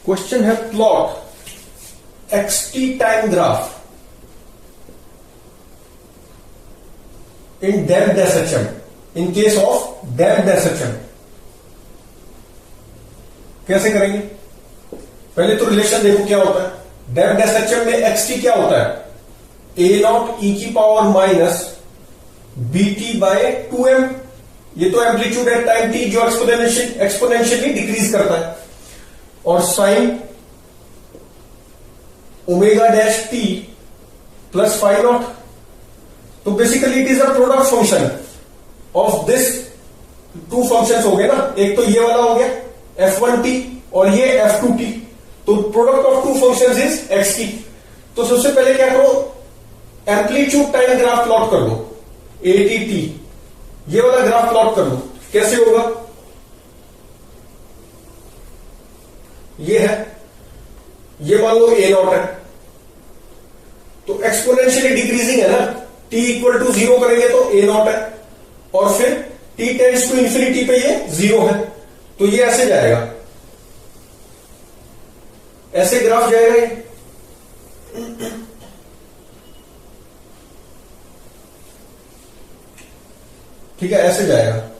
Question है plot xt time graph in depth SHM in case of depth SHM। कैसे करेंगे? पहले तो रिलेशन देखो क्या होता है। डेप्थ SHM में xt क्या होता है? a0 e की power minus bt by 2m। ये तो एम्पलीट्यूड एट टाइम t जो एक्सपोनेंशियली डिक्रीज करता है। और sine omega dash T plus phi nought. तो basically it is a product function of this two functions हो गए ना। एक तो ये वाला हो गया f1t और ये f2t। तो product of two functions is xt। तो सबसे पहले क्या करो, एम्पलीट्यूड टाइम ग्राफ प्लॉट कर दो ATT। ये वाला ग्राफ प्लॉट कर दो। कैसे होगा? ये है, ये मान लो a0 है, तो एक्सपोनेंशियली डिक्रीजिंग है ना। t इक्वल टू 0 करेंगे तो a0 है, और फिर t टेंड्स टू इंफिनिटी पे ये 0 है। तो ये ऐसे जाएगा, ऐसे ग्राफ जाएगा ये। ठीक है, ऐसे जाएगा।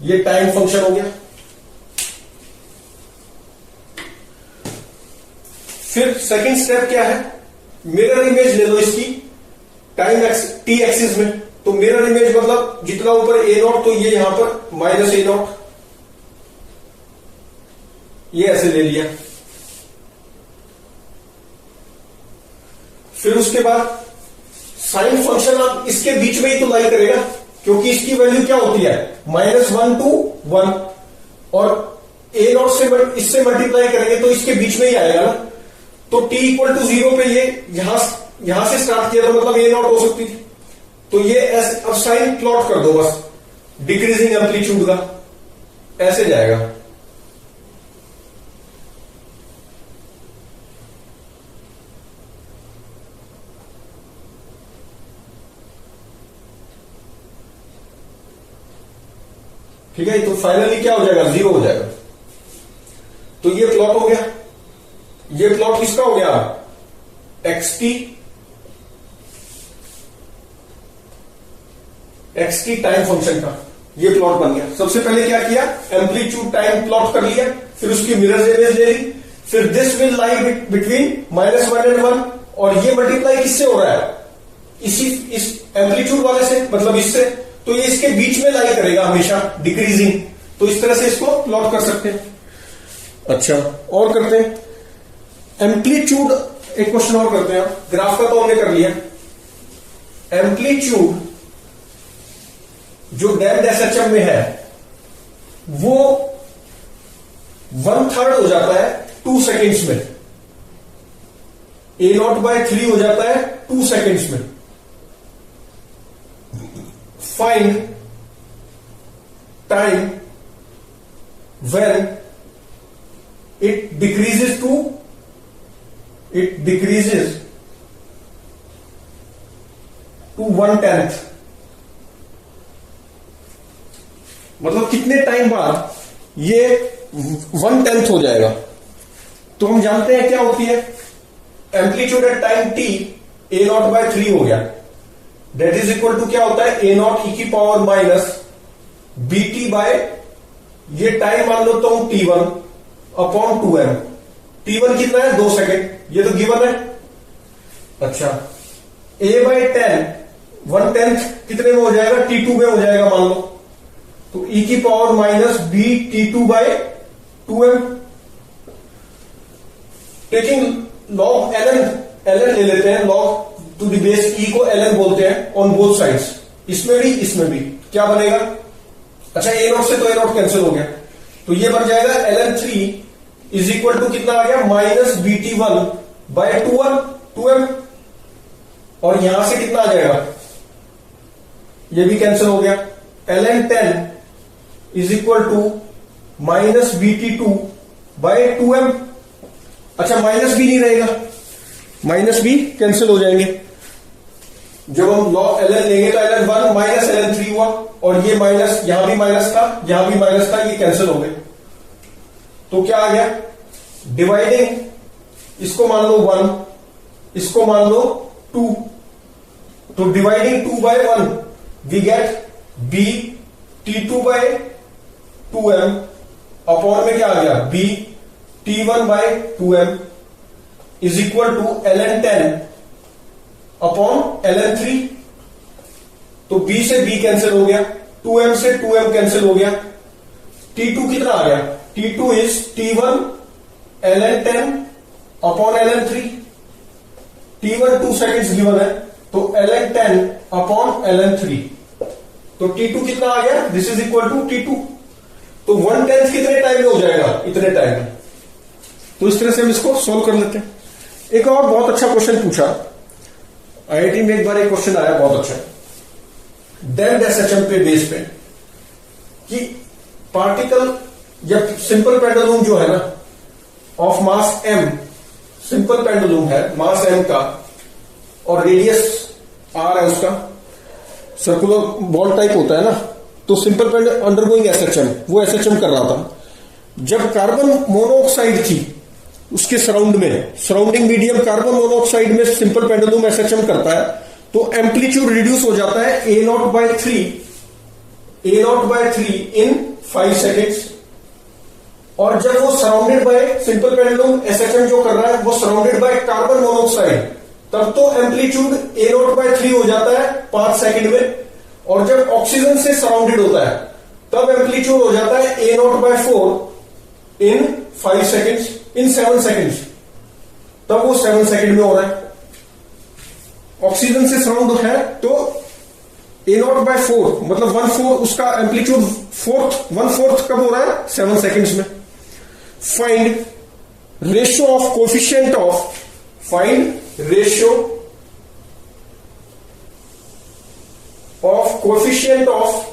ये टाइम फंक्शन हो गया। फिर सेकंड स्टेप क्या है? मिरर इमेज ले लो इसकी टाइम t एक्सिस में। तो मिरर इमेज मतलब जितना ऊपर a0 तो ये यहां पर माइनस a0। ये ऐसे ले लिया। फिर उसके बाद साइन फंक्शन आप इसके बीच में ही तो लाई करेगा, क्योंकि इसकी वैल्यू क्या होती है? -1 to 1। और a0 से इससे मल्टीप्लाई करेंगे तो इसके बीच में ही आएगा ना। तो t इक्वल टू 0 पे ये यहां से स्टार्ट किया तो मतलब a0 हो सकती थी। तो ये ऐसे अब साइन प्लॉट कर दो बस डिक्रीजिंग एम्पलीट्यूड का, ऐसे जाएगा। ठीक है, तो फाइनली क्या हो जाएगा? 0 हो जाएगा। तो ये प्लॉट हो गया। ये प्लॉट किसका हो गया? xt टाइम फंक्शन का ये प्लॉट बन गया। सबसे पहले क्या किया? एम्पलीट्यूड टाइम प्लॉट कर लिया, फिर उसकी मिरर इमेज ले ली। फिर this will lie between -1 and 1। और ये मल्टीप्लाई किससे हो रहा है? इस एम्पलीट्यूड वाले से, मतलब इससे। तो ये इसके बीच में लाई करेगा हमेशा डिक्रीजिंग। तो इस तरह से इसको प्लॉट कर सकते हैं। अच्छा, और करते हैं एम्पलीट्यूड। एक क्वेश्चन और करते हैं। ग्राफ का तो हमने कर लिया। एम्पलीट्यूड जो डेप्थ SHM में है वो 1/3 हो जाता है 2 सेकेंड्स में। a0/3 हो जाता है 2 सेकेंड्स में। Find time when it decreases to 1/10। मतलब कितने टाइम बाद ये 1/10 हो जाएगा। तो हम जानते हैं क्या होती है amplitude at time t a0/3 हो गया। दैट इज इक्वल टू क्या होता है? a0 e की पावर माइनस bt बाय ये टाइम मान लो तो t1 अपॉन 2m। t1 कितना है? 2 सेकेंड। ये तो गिवन है। अच्छा, a/10 1/10 कितने में हो जाएगा? t2 में हो जाएगा मान लो। तो e की power minus b t2/2m। Taking log ln ले लेते हैं। Log to the base e को ln बोलते हैं ऑन बोथ साइड्स। इसमें भी इसमें भी क्या बनेगा? अच्छा, a0 से तो a0 कैंसिल हो गया। तो ये बन जाएगा ln3 इज इक्वल टू कितना आ गया? -bt1/2m। और यहां से कितना आ जाएगा? ये भी कैंसिल हो गया। ln10 is equal to -bt2/2m। अच्छा, माइनस भी नहीं रहेगा, माइनस भी कैंसिल हो जाएंगे। जब हम log ln लेंगे तो ln1 माइनस ln3 हुआ, और ये माइनस, यहां भी माइनस था, यहां भी माइनस था, ये कैंसिल हो गए। तो क्या आ गया? डिवाइडिंग इसको मान लो 1, इसको मान लो 2, तो dividing 2 by 1 we get b t2 by 2m upon में क्या आ गया b t1 by 2m is equal to ln 10 upon ln 3। तो b से b कैंसिल हो गया, 2m से 2m कैंसिल हो गया, t2 कितना आ गया, t2 is t1 ln 10 upon ln 3, t1 2 seconds given है तो ln 10 अपॉन ln 3, तो t2 कितना आ गया, this is equal to t2। तो 1/10 कितने टाइम में हो जाएगा, इतने टाइम में। तो इस तरह से हम इसको सोल्व कर लेते हैं। एक और बहुत अच्छा क्वेश्चन पूछा आईआईटी में, एक बार एक क्वेश्चन आया बहुत अच्छा, डेम्प्ड एसएचएम पे बेस पे, कि पार्टिकल या सिंपल पेंडुलम जो है ना of mass m, simple pendulum है मास m का और रेडियस r है उसका, सर्कुलर बॉल टाइप होता है ना, तो सिंपल पेंडुलम अंडरगोइंग एसएचएम, वो एसएचएम कर रहा था। जब कार्बन मोनोऑक्साइड थी उसके सराउंडिंग मीडियम कार्बन मोनोऑक्साइड में सिंपल पेंडुलम एसएचएम करता है तो एम्पलीट्यूड रिड्यूस हो जाता है a0/3 इन 5 सेकेंड्स। और जब वो surrounded by simple pendulum SHM जो कर रहा है वो सराउंडेड बाय कार्बन मोनोऑक्साइड, तब तो एम्पलीट्यूड a0/3 हो जाता है 5 सेकेंड में। और जब ऑक्सीजन से सराउंडेड होता है तब एम्पलीट्यूड हो जाता है a0/4 इन 5 सेकेंड्स, इन 7 सेकेंड्स, तब वो 7 सेकेंड में हो रहा है। ऑक्सीजन से सराउंड है तो a0/4 मतलब 1/4 उसका एम्पलीट्यूड 1/4 कब हो रहा है, 7 सेकेंड्स में। Find ratio of coefficient of, find ratio of coefficient of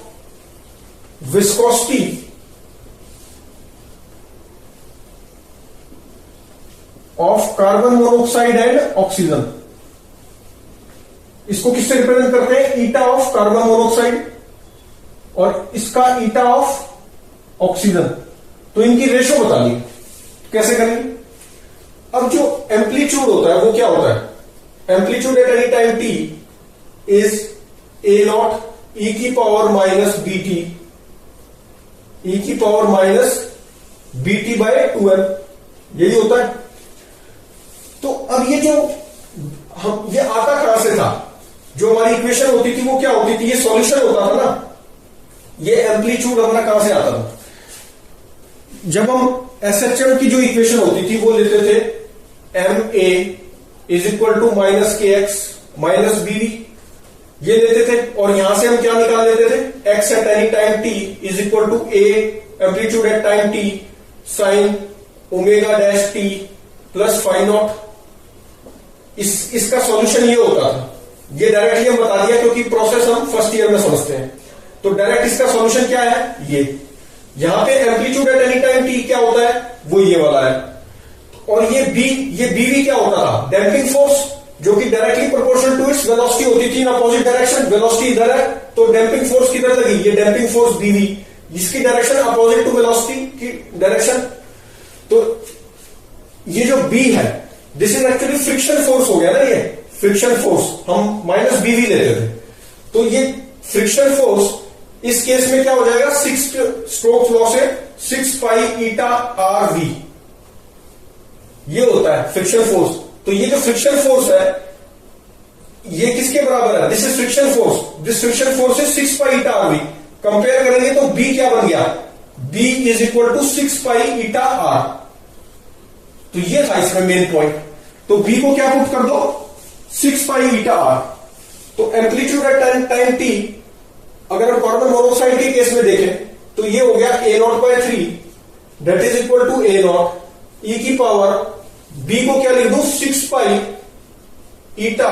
viscosity of carbon monoxide and oxygen. इसको किससे रिप्रेजेंट करते हैं, ईटा ऑफ कार्बन मोनोऑक्साइड और इसका ईटा ऑफ ऑक्सीजन। तो इनकी रेशो बता दी, कैसे करेंगे। अब जो एम्पलीट्यूड होता है वो क्या होता है, amplitude at any time t is a0 e की पावर माइनस bt, e की power minus bt by 2m, यही होता है। तो अब ये जो ये आता कहां से था, जो हमारी इक्वेशन होती थी वो क्या होती थी, ये सॉल्यूशन होता था ना, ये एम्पलीट्यूड हमारा कहां से आता था। जब हम एसएचएम की जो इक्वेशन होती थी वो लेते थे ma is equal to minus k x minus bv, ये लेते थे। और यहां से हम क्या निकाल लेते थे, x at any time t is equal to a amplitude at time t sine omega dash t plus phi naught. इसका सॉल्यूशन ये होता था, ये डायरेक्टली हम बता दिया क्योंकि प्रोसेस हम फर्स्ट ईयर में समझते हैं। तो डायरेक्ट इसका सॉल्यूशन क्या है, ये यहां पे amplitude at any time t क्या होता है, वो ये वाला है। और ये bv क्या होता था, डैम्पिंग फोर्स, जो कि directly proportional to its velocity होती थी इन अपोजिट डायरेक्शन। वेलोसिटी इधर है तो डैम्पिंग फोर्स किधर लगी, ये डैम्पिंग फोर्स bv, इसकी डायरेक्शन अपोजिट टू वेलोसिटी की डायरेक्शन। तो ये जो b है this is actually friction force हो गया ना, ये फ्रिक्शन फोर्स, हम माइनस bv लेते थे। तो ये फ्रिक्शन फोर्स इस केस में क्या हो जाएगा, 6 स्ट्रोक लॉ से 6 पाई ईटा rv, ये होता है फ्रिक्शन फोर्स। तो ये जो फ्रिक्शन फोर्स है ये किसके बराबर है, this is friction force, this friction force is 6 pi eta rv। Compare करेंगे तो b क्या बन गया, b is equal to 6 pi eta r। तो ये था इसमें मेन पॉइंट। तो b को क्या पुट कर दो, 6 पाई ईटा r। तो एम्पलीट्यूड एट टाइम t अगर हम कार्बन मोनोऑक्साइड के केस में देखें तो ये हो गया a0/3 that is equal to a0 e की पावर b को क्या लिख दूं, 6 pi eta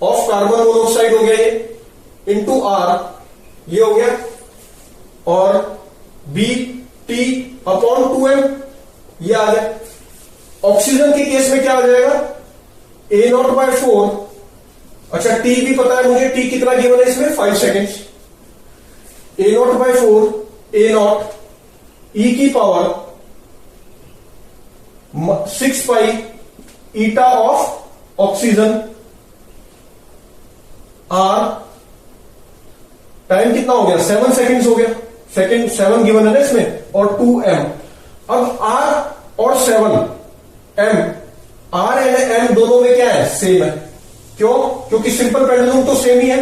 of carbon monoxide हो गया ये इंटू r, ये हो गया, और bt अपॉन 2m ये आ गया। ऑक्सीजन के केस में क्या आ जाएगा, a0/4, अच्छा t भी पता है मुझे, t कितना गिवन है इसमें 5 सेकेंड्स, a0/4 a0 e की power 6 pi eta of oxygen R, time कितना हो गया 7 सेकेंड्स हो गया, सेकेंड 7 गिवन है ना इसमें, और 2m। अब r और 7m, r एंड m दोनों में क्या है, सेम है। क्यों? क्योंकि सिंपल पेंडुलम तो सेम ही है।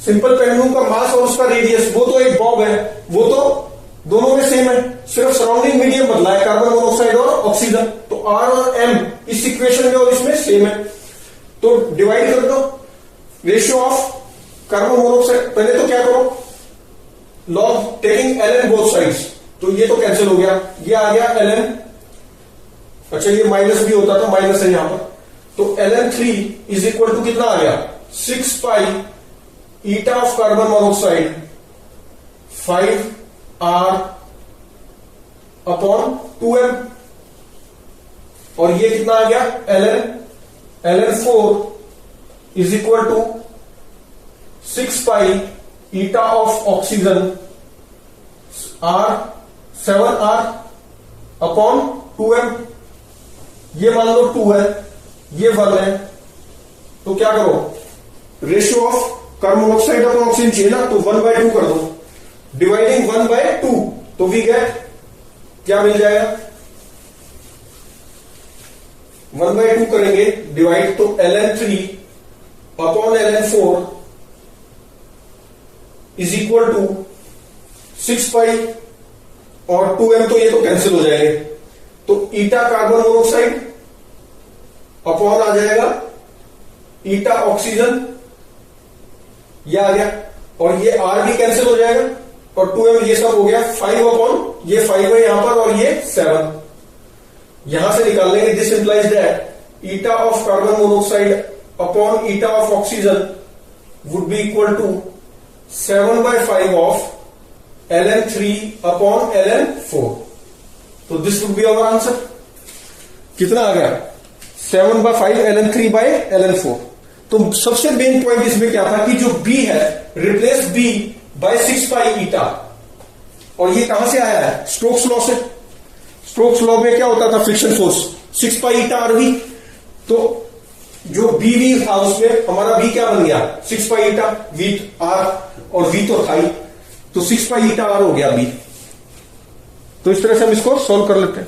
सिंपल पेंडुलम का मास और उसका रेडियस वो तो एक बॉब है, वो तो दोनों में सेम है, सिर्फ सराउंडिंग मीडियम बदला है, कार्बन मोनोऑक्साइड और ऑक्सीजन। तो r और m इस इक्वेशन में और इसमें सेम है, तो डिवाइड कर दो रेशियो ऑफ कार्बन मोनोऑक्साइड। पहले तो क्या करो, log taking ln both sides, तो ये तो कैंसिल हो गया, ये आ गया ln, अच्छा ये माइनस भी होता तो माइनस है यहां पर, तो ln3 इज इक्वल टू कितना आ गया 6 pi eta of carbon monoxide 5r upon 2m, और ये कितना आ गया ln4 is equal to 6 pi eta of oxygen r 7r upon 2m। ये मान लो 2 है, ये 1 है, तो क्या करो, ratio of carbon monoxide upon oxygen चाहिए ना, तो 1/2 कर दो, डिवाइडिंग 1/2, तो वी गेट क्या मिल जाएगा, 1/2 करेंगे डिवाइड, तो ln3 upon ln4 is equal to 6 pi और 2m, तो ये तो कैंसिल हो जाएंगे, तो ईटा कार्बन मोनोऑक्साइड अपॉन आ जाएगा ईटा ऑक्सीजन, ये आ गया, और ये r भी कैंसिल हो जाएगा, और 2m ये सब हो गया 5 अपॉन, ये 5 है यहां पर और ये 7, यहां से निकाल लेंगे। This implies that eta of carbon monoxide upon eta of oxygen would be equal to 7/5 of ln3 upon ln4, तो this would be our answer. कितना आ गया 7/5 ln3/ln4। तो सबसे मेन पॉइंट इसमें क्या था कि जो b है, रिप्लेस b बाय 6 पाई ईटा, और ये कहां से आया है, स्टोक्स लॉ से। स्टोक्स लॉ में क्या होता था, friction force 6 pi eta rv, तो जो b v था उसमें हमारा v क्या बन गया 6 पाई ईटा v r, और v तो था ही, तो 6 पाई ईटा r हो गया b। तो इस तरह से हम इसको सॉल्व कर लेते हैं।